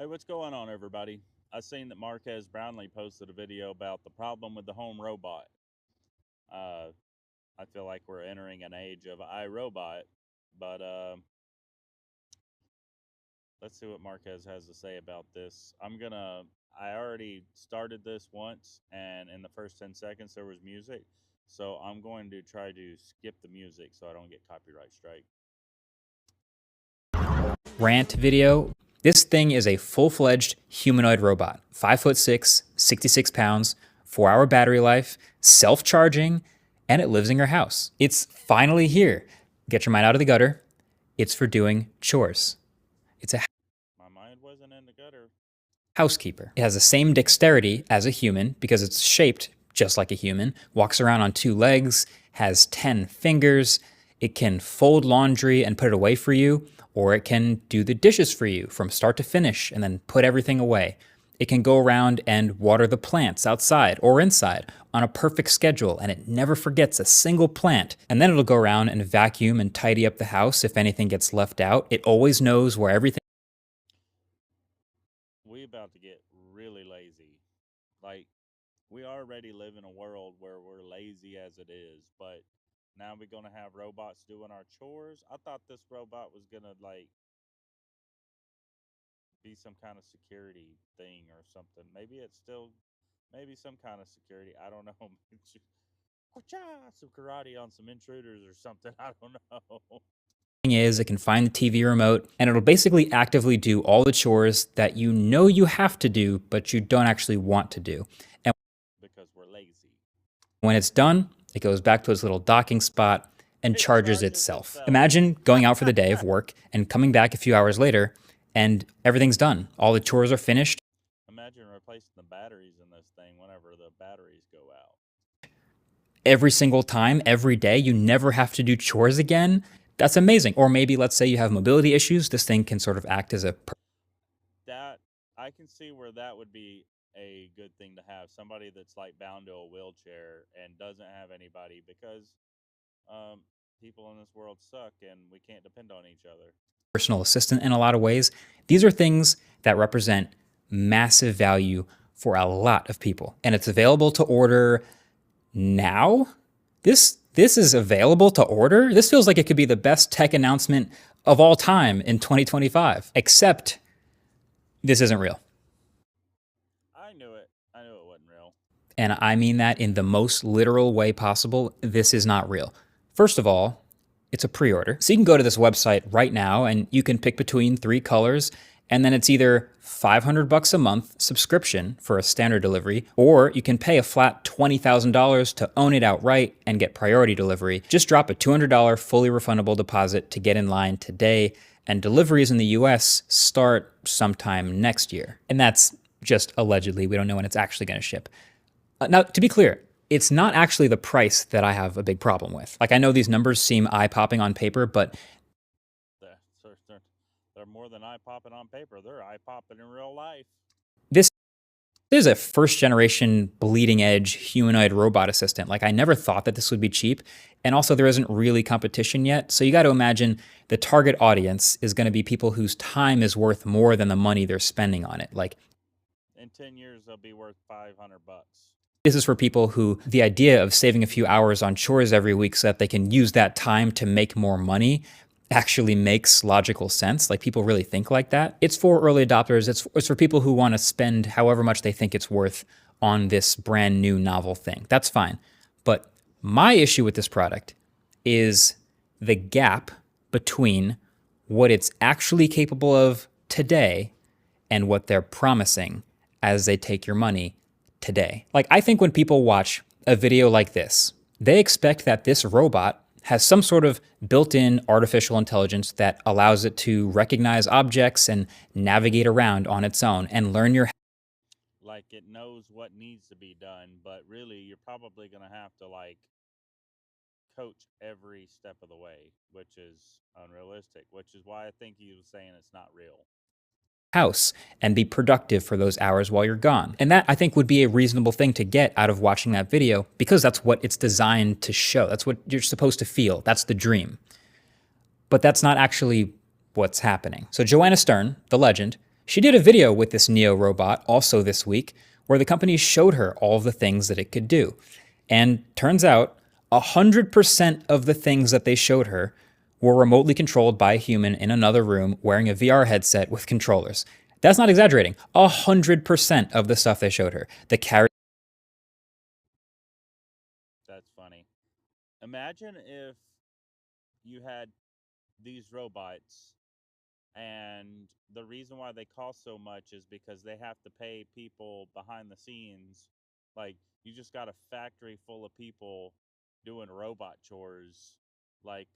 Hey, what's going on, everybody? I seen that Marquez Brownlee posted a video about the problem with the home robot. Uh, I feel like we're entering an age of iRobot, but let's see what Marquez has to say about this. I already started this once, and in the first 10 seconds, there was music. So I'm going to try to skip the music so I don't get copyright strike. Rant video. This thing is a full-fledged humanoid robot. 5'6", 66 pounds, 4-hour battery life, self-charging, and it lives in your house. It's finally here. Get your mind out of the gutter. It's for doing chores. It's a My mind wasn't in the gutter. housekeeper. It has the same dexterity as a human because it's shaped just like a human, walks around on 2 legs, has 10 fingers. It can fold laundry and put it away for you, or it can do the dishes for you from start to finish and then put everything away. It can go around and water the plants outside or inside on a perfect schedule, and it never forgets a single plant. And then it'll go around and vacuum and tidy up the house if anything gets left out. It always knows where everything We about to get really lazy. Like, we already live in a world where we're lazy as it is, but now we're gonna have robots doing our chores. I thought this robot was gonna like be some kind of security thing or something. Maybe it's still maybe some kind of security. I don't know. Some karate on some intruders or something. I don't know. is. It can find the TV remote, and it'll basically actively do all the chores that you know you have to do, but you don't actually want to do. And Because we're lazy. when it's done, it goes back to its little docking spot and It charges charges itself. itself. Imagine going out for the day of work and coming back a few hours later and everything's done. All the chores are finished. Imagine replacing the batteries in this thing whenever the batteries go out. Every single time, every day, you never have to do chores again. That's amazing. Or maybe let's say you have mobility issues. This thing can sort of act as a That I can see where that would be a good thing to have, somebody that's like bound to a wheelchair and doesn't have anybody, because um, people in this world suck and we can't depend on each other. personal assistant in a lot of ways. These are things that represent massive value for a lot of people. And it's available to order now. This is available to order. This feels like it could be the best tech announcement of all time in 2025, except this isn't real. I knew it. I knew it wasn't real. And I mean that in the most literal way possible. This is not real. First of all, it's a pre-order. So you can go to this website right now and you can pick between 3 colors, and then it's either $500 a month subscription for a standard delivery, or you can pay a flat $20,000 to own it outright and get priority delivery. Just drop a $200 fully refundable deposit to get in line today, and deliveries in the US start sometime next year. And that's just allegedly. We don't know when it's actually going to ship. Now, to be clear, it's not actually the price that I have a big problem with. Like, I know these numbers seem eye-popping on paper, but They're more than eye popping on paper. They're eye popping in real life. this is a first-generation bleeding-edge humanoid robot assistant. Like, I never thought that this would be cheap, and also there isn't really competition yet. So you got to imagine the target audience is going to be people whose time is worth more than the money they're spending on it. Like, in 10 years, they'll be worth $500. This is for people who the idea of saving a few hours on chores every week so that they can use that time to make more money actually makes logical sense. Like, people really think like that. It's for early adopters. It's for people who want to spend however much they think it's worth on this brand new novel thing. That's fine. But my issue with this product is the gap between what it's actually capable of today and what they're promising as they take your money today. Like, I think when people watch a video like this, they expect that this robot has some sort of built-in artificial intelligence that allows it to recognize objects and navigate around on its own and learn your Like, it knows what needs to be done, but really, you're probably going to have to, like, coach every step of the way, which is unrealistic, which is why I think he was saying it's not real. house and be productive for those hours while you're gone. And that, I think, would be a reasonable thing to get out of watching that video, because that's what it's designed to show. That's what you're supposed to feel. That's the dream. But that's not actually what's happening. So Joanna Stern, the legend, She did a video with this Neo robot also this week where the company showed her all of the things that it could do. And turns out 100% of the things that they showed her were remotely controlled by a human in another room wearing a VR headset with controllers. That's not exaggerating. 100% of the stuff they showed her. The carry. That's funny. Imagine if you had these robots, and the reason why they cost so much is because they have to pay people behind the scenes. Like, you just got a factory full of people doing robot chores, like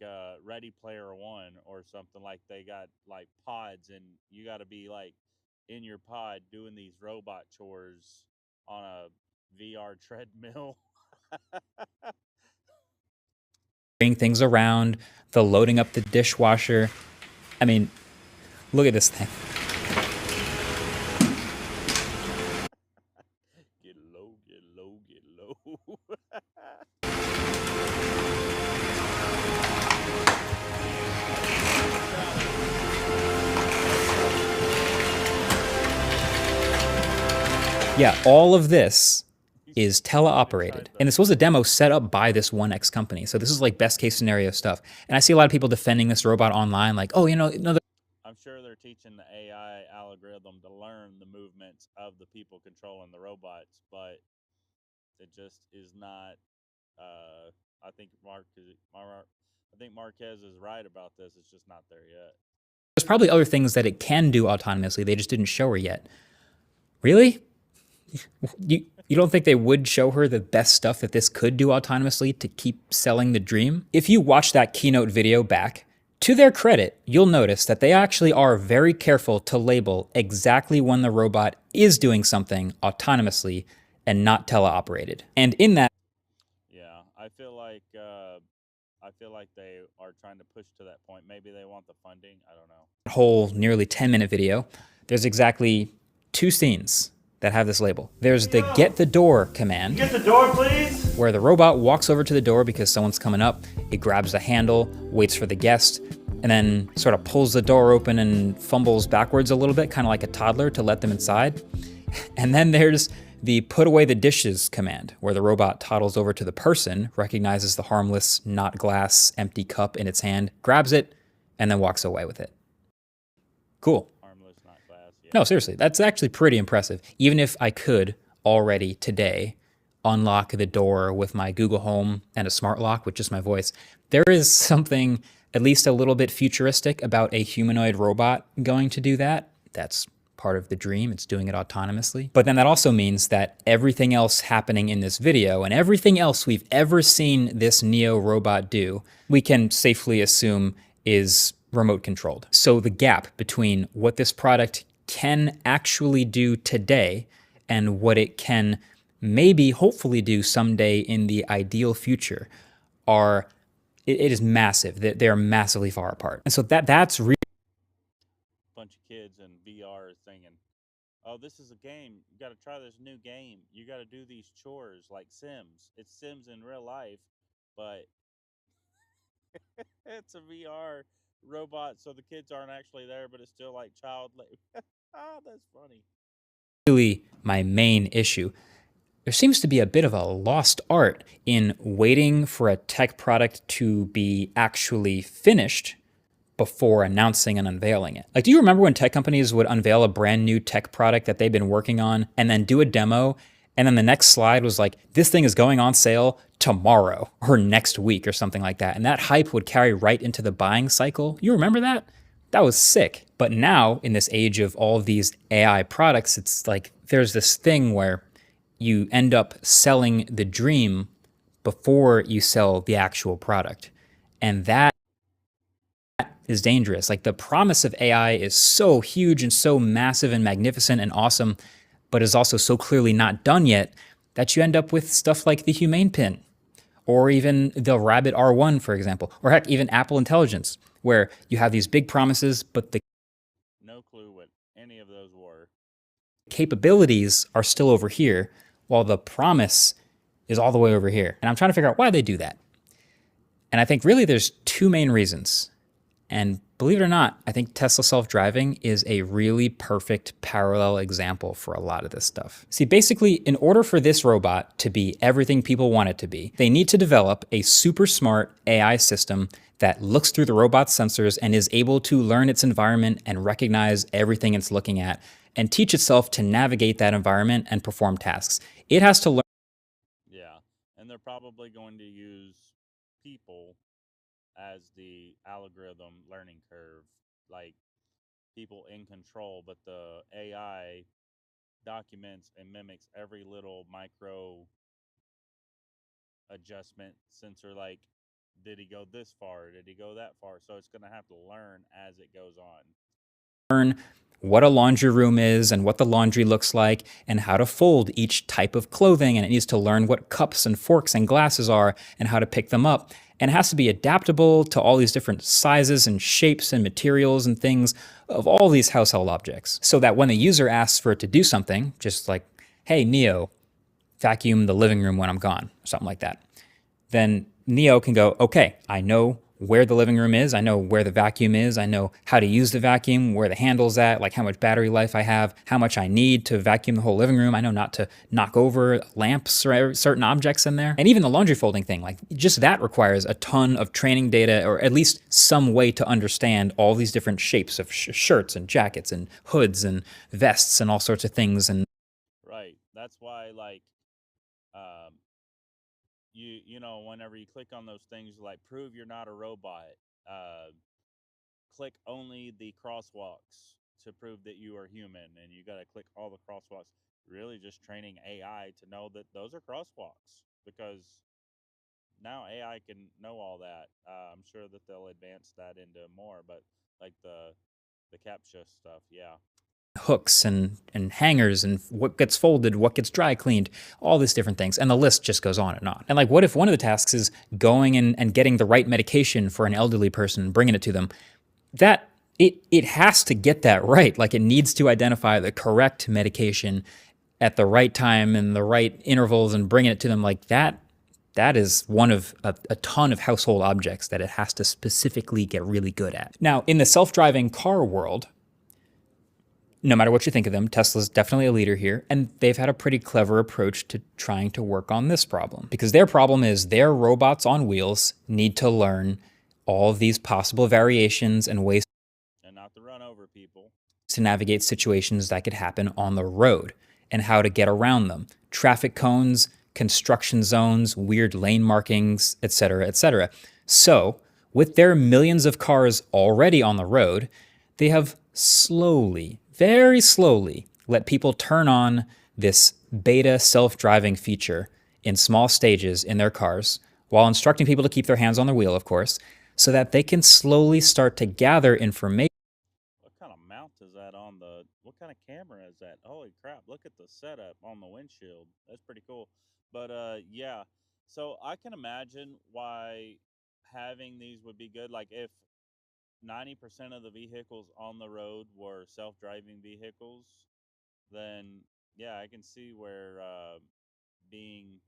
Ready Player One or something. Like, they got like pods, and you got to be like in your pod doing these robot chores on a VR treadmill. Things around, the loading up the dishwasher. I mean, look at this thing. Get low, get low, get low. Yeah, all of this is teleoperated. And this was a demo set up by this 1X company. So this is like best case scenario stuff. And I see a lot of people defending this robot online like, oh, no, I'm sure they're teaching the AI algorithm to learn the movements of the people controlling the robots, but it just is not. I think Marquez is right about this. It's just not there yet. There's probably other things that it can do autonomously. They just didn't show her yet. Really? You don't think they would show her the best stuff that this could do autonomously to keep selling the dream? If you watch that keynote video back, to their credit, you'll notice that they actually are very careful to label exactly when the robot is doing something autonomously and not teleoperated. And in that, yeah, I feel like they are trying to push to that point. Maybe they want the funding. I don't know. Whole nearly 10-minute video, there's exactly 2 scenes that have this label. There's the get the door command. Get the door, please. Where the robot walks over to the door because someone's coming up. It grabs the handle, waits for the guest, and then sort of pulls the door open and fumbles backwards a little bit, kind of like a toddler, to let them inside. And then there's the put away the dishes command, where the robot toddles over to the person, recognizes the harmless, not glass, empty cup in its hand, grabs it, and then walks away with it. Cool. Harmless, not glass. Yeah. No, seriously, that's actually pretty impressive. Even if I could already today unlock the door with my Google Home and a smart lock with just my voice, there is something at least a little bit futuristic about a humanoid robot going to do that. That's part of the dream. It's doing it autonomously. But then that also means that everything else happening in this video and everything else we've ever seen this Neo robot do, we can safely assume is remote controlled. So the gap between what this product can actually do today and what it can maybe hopefully do someday in the ideal future it is massive. They are massively far apart. And so that's really bunch of kids in VR thinking, oh, this is a game. You got to try this new game. You got to do these chores like Sims. It's Sims in real life, but it's a VR robot, so the kids aren't actually there, but it's still like child labor. Ah, that's funny. Really my main issue. There seems to be a bit of a lost art in waiting for a tech product to be actually finished before announcing and unveiling it. Like, do you remember when tech companies would unveil a brand new tech product that they've been working on and then do a demo, and then the next slide was like, this thing is going on sale tomorrow or next week or something like that. And that hype would carry right into the buying cycle. You remember that? That was sick. But now, in this age of all of these AI products, it's like there's this thing where you end up selling the dream before you sell the actual product. And that is dangerous. Like, the promise of AI is so huge and so massive and magnificent and awesome, but is also so clearly not done yet that you end up with stuff like the Humane Pin, or even the Rabbit R1, for example, or heck, even Apple Intelligence, where you have these big promises, but the no clue what any of those were. Capabilities are still over here, while the promise is all the way over here. And I'm trying to figure out why they do that. And I think really there's 2 main reasons. And Believe it or not, I think Tesla self driving is a really perfect parallel example for a lot of this stuff. See, basically, in order for this robot to be everything people want it to be, they need to develop a super smart AI system that looks through the robot's sensors and is able to learn its environment and recognize everything it's looking at and teach itself to navigate that environment and perform tasks. It has to learn. Yeah, and they're probably going to use people as the algorithm learning curve, like people in control, but the AI documents and mimics every little micro adjustment sensor, like did he go this far, did he go that far, so it's going to have to learn as it goes on. Learn what a laundry room is and what the laundry looks like and how to fold each type of clothing. And it needs to learn what cups and forks and glasses are and how to pick them up. And it has to be adaptable to all these different sizes and shapes and materials and things of all these household objects. So that when the user asks for it to do something, just like, hey, Neo, vacuum the living room when I'm gone, or something like that, then Neo can go, okay, I know where the living room is, I know where the vacuum is, I know how to use the vacuum, where the handle's at, like how much battery life I have, how much I need to vacuum the whole living room. I know not to knock over lamps or certain objects in there. And even the laundry folding thing, like just that requires a ton of training data, or at least some way to understand all these different shapes of shirts and jackets and hoods and vests and all sorts of things. And Right, that's why, like, um, you know, whenever you click on those things like prove you're not a robot, uh, click only the crosswalks to prove that you are human, and you got to click all the crosswalks. Really, just training AI to know that those are crosswalks, because now AI can know all that. I'm sure that they'll advance that into more, but like the captcha stuff, yeah. hooks and hangers and what gets folded, what gets dry cleaned, all these different things. And the list just goes on and on. And like, what if one of the tasks is going and getting the right medication for an elderly person and bringing it to them? That it has to get that right. Like it needs to identify the correct medication at the right time and the right intervals and bringing it to them like that. That is one of a ton of household objects that it has to specifically get really good at. Now, in the self-driving car world, no matter what you think of them, Tesla's definitely a leader here, and they've had a pretty clever approach to trying to work on this problem. Because their problem is their robots on wheels need to learn all of these possible variations and ways And not to run over people. to navigate situations that could happen on the road and how to get around them. Traffic cones, construction zones, weird lane markings, etc., etc. So, with their millions of cars already on the road, they have slowly, very slowly, let people turn on this beta self driving feature in small stages in their cars, while instructing people to keep their hands on the wheel, of course, so that they can slowly start to gather information. What kind of mount is that on the? What kind of camera is that? Holy crap! Look at the setup on the windshield. That's pretty cool. But yeah. So I can imagine why having these would be good. Like if 90% of the vehicles on the road were self-driving vehicles, then yeah, I can see where being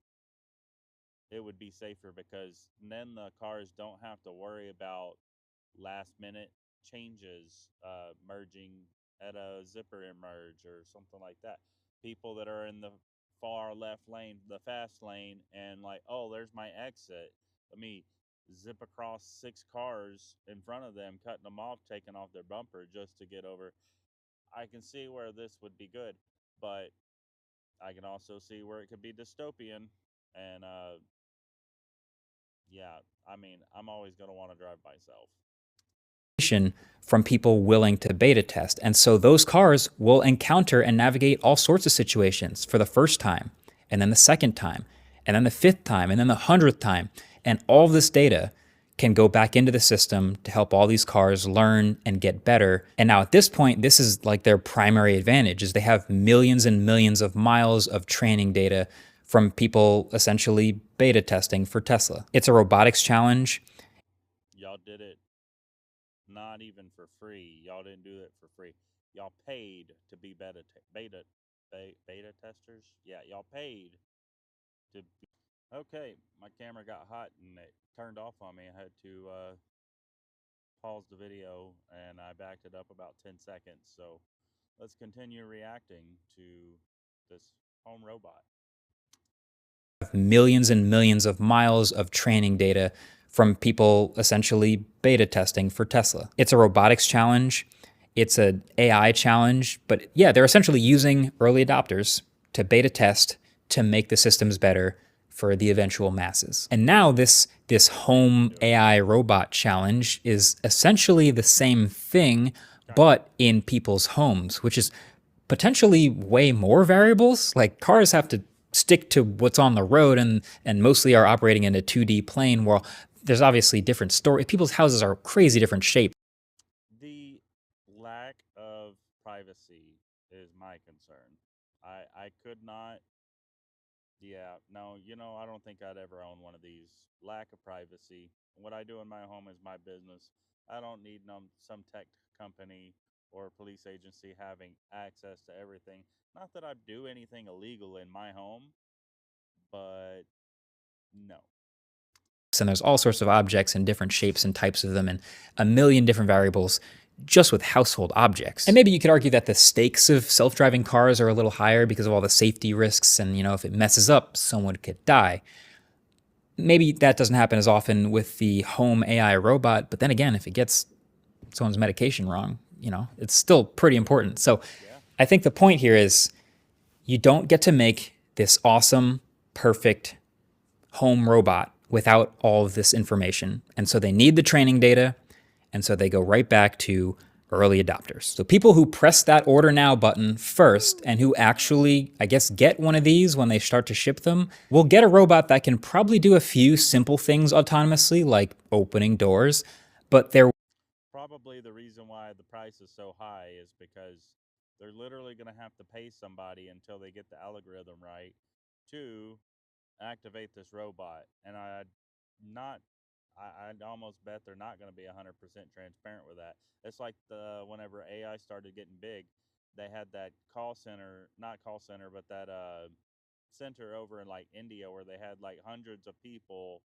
it would be safer, because then the cars don't have to worry about last minute changes, merging at a zipper merge or something like that. People that are in the far left lane, the fast lane, and like, oh, there's my exit. Let me zip across six cars in front of them, cutting them off, taking off their bumper just to get over. I can see where this would be good, but I can also see where it could be dystopian. And yeah, I mean, I'm always going to want to drive myself. From people willing to beta test. And so those cars will encounter and navigate all sorts of situations for the first time, and then the second time, and then the fifth time, and then the 100th time. And all of this data can go back into the system to help all these cars learn and get better. And now at this point, this is like their primary advantage is they have millions and millions of miles of training data from people essentially beta testing for Tesla. It's a robotics challenge. Y'all did it not even for free. Y'all didn't do it for free. Y'all paid to be beta testers. Yeah, y'all paid to. Okay, my camera got hot and it turned off on me. I had to paused the video and I backed it up about 10 seconds. So let's continue reacting to this home robot. Millions and millions of miles of training data from people essentially beta testing for Tesla. It's a robotics challenge. It's an AI challenge. But yeah, they're essentially using early adopters to beta test to make the systems better for the eventual masses. And now this home AI robot challenge is essentially the same thing, but in people's homes, which is potentially way more variables. Like cars have to stick to what's on the road and mostly are operating in a 2D plane. Well, there's obviously different stories. People's houses are crazy different shapes. The lack of privacy is my concern. I could not. Yeah, no, I don't think I'd ever own one of these. Lack of privacy. What I do in my home is my business. I don't need some tech company or police agency having access to everything. Not that I do anything illegal in my home, but no. And there's all sorts of objects and different shapes and types of them and a million different variables just with household objects. And maybe you could argue that the stakes of self-driving cars are a little higher because of all the safety risks and, if it messes up, someone could die. Maybe that doesn't happen as often with the home AI robot, but then again, if it gets someone's medication wrong, it's still pretty important. So I think the point here is you don't get to make this awesome, perfect home robot without all of this information. And so they need the training data. And so they go right back to early adopters. So people who press that order now button first and who actually, I guess, get one of these when they start to ship them, will get a robot that can probably do a few simple things autonomously, like opening doors, but they're probably the reason why the price is so high is because they're literally going to have to pay somebody until they get the algorithm right to activate this robot. And I'd almost bet they're not going to be 100% transparent with that. It's like whenever AI started getting big, they had that call center, not call center, but that center over in like India where they had like hundreds of people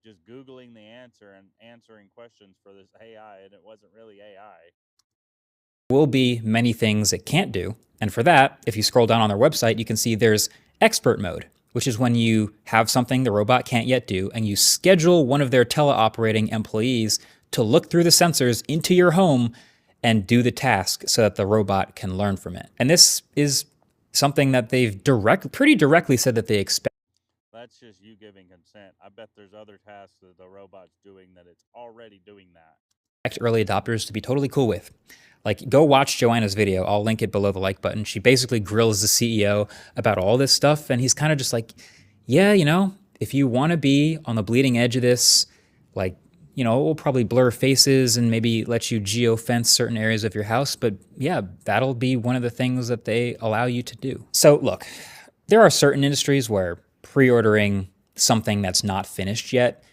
just Googling the answer and answering questions for this AI, and it wasn't really AI. will be many things it can't do. And for that, if you scroll down on their website, you can see there's expert mode, which is when you have something the robot can't yet do, and you schedule one of their teleoperating employees to look through the sensors into your home and do the task so that the robot can learn from it. And this is something that they've pretty directly said that they expect. That's just you giving consent. I bet there's other tasks that the robot's doing that it's already doing that. Early adopters to be totally cool with. Like, go watch Joanna's video. I'll link it below the like button. She basically grills the CEO about all this stuff, and he's kind of just like, yeah, if you want to be on the bleeding edge of this, like, we'll probably blur faces and maybe let you geo-fence certain areas of your house, but yeah, that'll be one of the things that they allow you to do. So look, there are certain industries where pre-ordering something that's not finished yet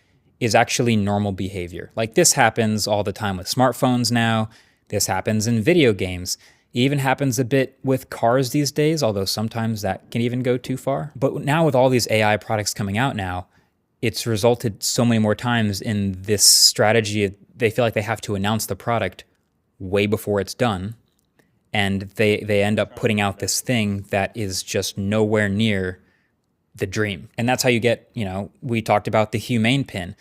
is actually normal behavior. Like, this happens all the time with smartphones now. This happens in video games. It even happens a bit with cars these days, although sometimes that can even go too far. But now with all these AI products coming out now, it's resulted so many more times in this strategy. They feel like they have to announce the product way before it's done. And they end up putting out this thing that is just nowhere near the dream. And that's how you get, we talked about the Humane pin.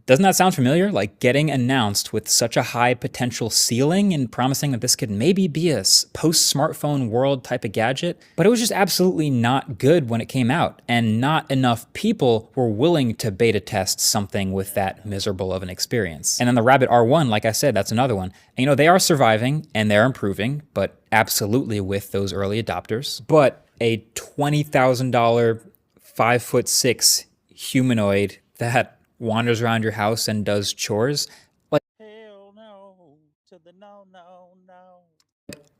Doesn't that sound familiar? Like getting announced with such a high potential ceiling and promising that this could maybe be a post-smartphone world type of gadget. But it was just absolutely not good when it came out. And not enough people were willing to beta test something with that miserable of an experience. And then the Rabbit R1, like I said, that's another one. And, they are surviving and they're improving, but absolutely with those early adopters. But a $20,000, 5'6" humanoid that wanders around your house and does chores, like, hell no to the no.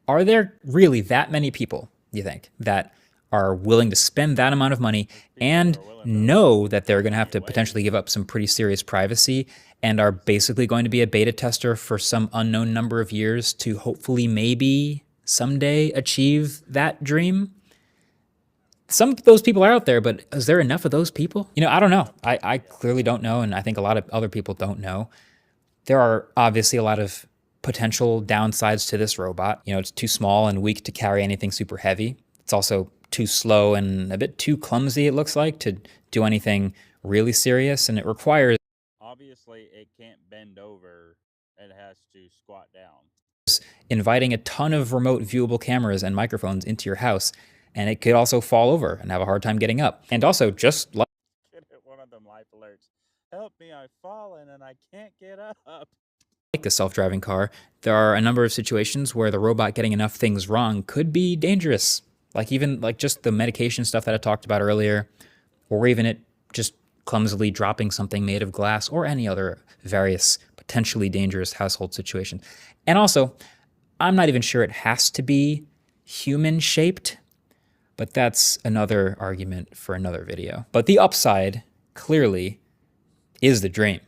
Are there really that many people, you think, that are willing to spend that amount of money and know that they're going to have to potentially give up some pretty serious privacy and are basically going to be a beta tester for some unknown number of years to hopefully maybe someday achieve that dream? Some of those people are out there, but is there enough of those people? I don't know. I clearly don't know, and I think a lot of other people don't know. There are obviously a lot of potential downsides to this robot. You know, it's too small and weak to carry anything super heavy. It's also too slow and a bit too clumsy, it looks like, to do anything really serious. And it requires Obviously, it can't bend over. It has to squat down. inviting a ton of remote viewable cameras and microphones into your house. And it could also fall over and have a hard time getting up. And also, just like Get it, one of them life alerts. Help me, I've fallen and I can't get up. the self-driving car, there are a number of situations where the robot getting enough things wrong could be dangerous. Like even like just the medication stuff that I talked about earlier, or even it just clumsily dropping something made of glass or any other various potentially dangerous household situation. And also, I'm not even sure it has to be human shaped, but that's another argument for another video. But the upside, clearly, is the dream.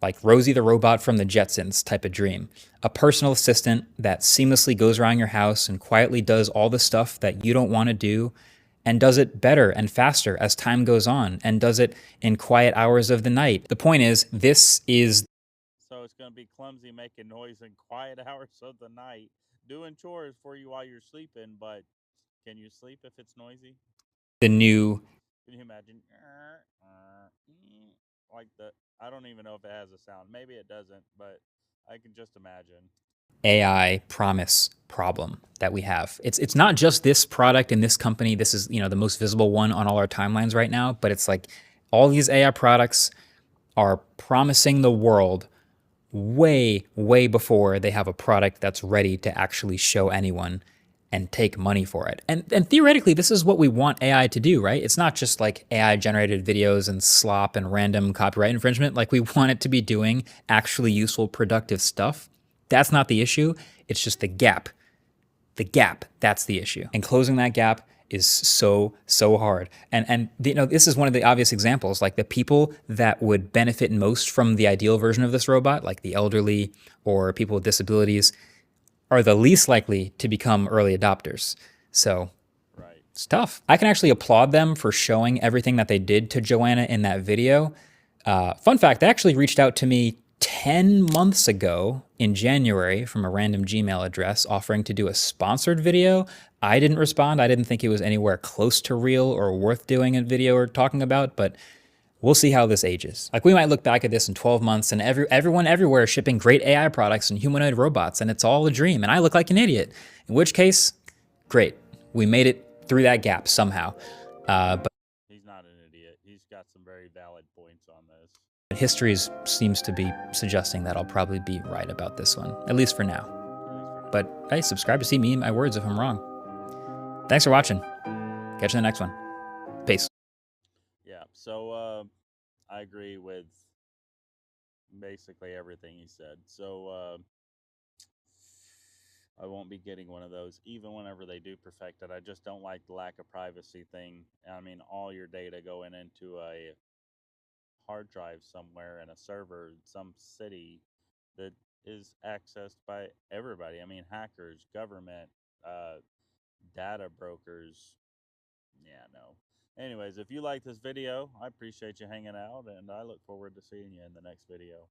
Like Rosie the robot from the Jetsons type of dream. A personal assistant that seamlessly goes around your house and quietly does all the stuff that you don't want to do and does it better and faster as time goes on and does it in quiet hours of the night. The point is, this is So it's going to be clumsy making noise in quiet hours of the night, doing chores for you while you're sleeping, but can you sleep if it's noisy? the new Can you imagine? Like the, I don't even know if it has a sound. Maybe it doesn't, but I can just imagine. AI promise problem that we have. It's not just this product in this company. This is, you know, the most visible one on all our timelines right now, but it's like all these AI products are promising the world way, way before they have a product that's ready to actually show anyone and take money for it. And theoretically, this is what we want AI to do, right? It's not just like AI generated videos and slop and random copyright infringement. Like we want it to be doing actually useful, productive stuff. That's not the issue. It's just the gap. The gap, that's the issue. And closing that gap is so hard. And you know, this is one of the obvious examples. Like the people that would benefit most from the ideal version of this robot, like the elderly or people with disabilities, are the least likely to become early adopters. So Right. it's tough. I can actually applaud them for showing everything that they did to Joanna in that video. Fun fact, they actually reached out to me 10 months ago in January from a random Gmail address offering to do a sponsored video. I didn't respond. I didn't think it was anywhere close to real or worth doing a video or talking about, but we'll see how this ages. Like we might look back at this in 12 months and everyone everywhere is shipping great AI products and humanoid robots and it's all a dream and I look like an idiot. In which case, great. We made it through that gap somehow. But He's not an idiot. He's got some very valid points on this. history seems to be suggesting that I'll probably be right about this one, at least for now. But hey, subscribe to see me and my words if I'm wrong. Thanks for watching. Catch you in the next one. Peace. Yeah. So I agree with basically everything he said. So I won't be getting one of those, even whenever they do perfect it. I just don't like the lack of privacy thing. I mean, all your data going into a hard drive somewhere in a server in some city that is accessed by everybody. I mean, hackers, government, uh, data brokers. Yeah, no. Anyways, if you like this video, I appreciate you hanging out, and I look forward to seeing you in the next video.